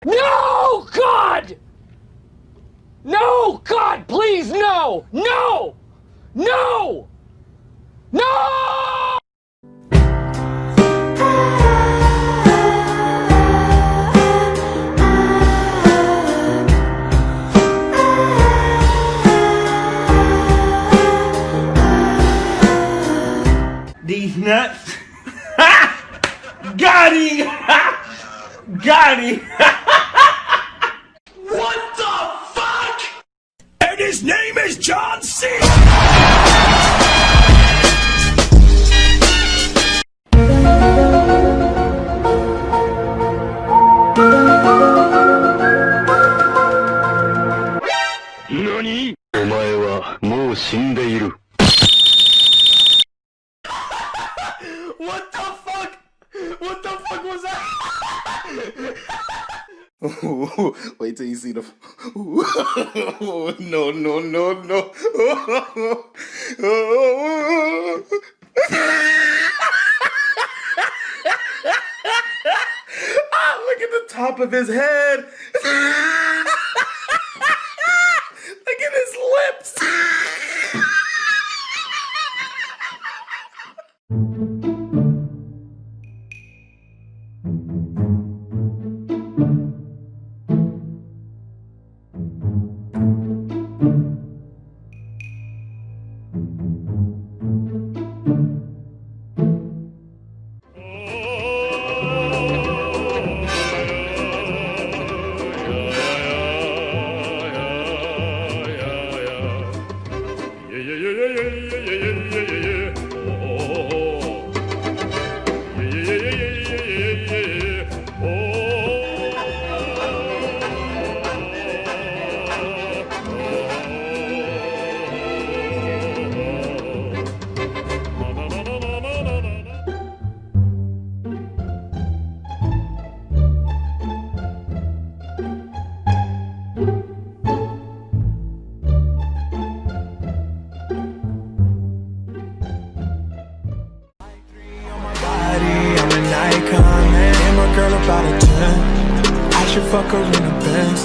No, God! No, God, please, no! No! No! No! These nuts. Got him! Got him! What the fuck? And his name is John C. NANI? お前はもう死んでいる。What the fuck? What the fuck was that? Wait till you see the. No, no, no, no. Look at the top of his head. Look at his lips. Girl about a 10, I should fuck her in the Benz.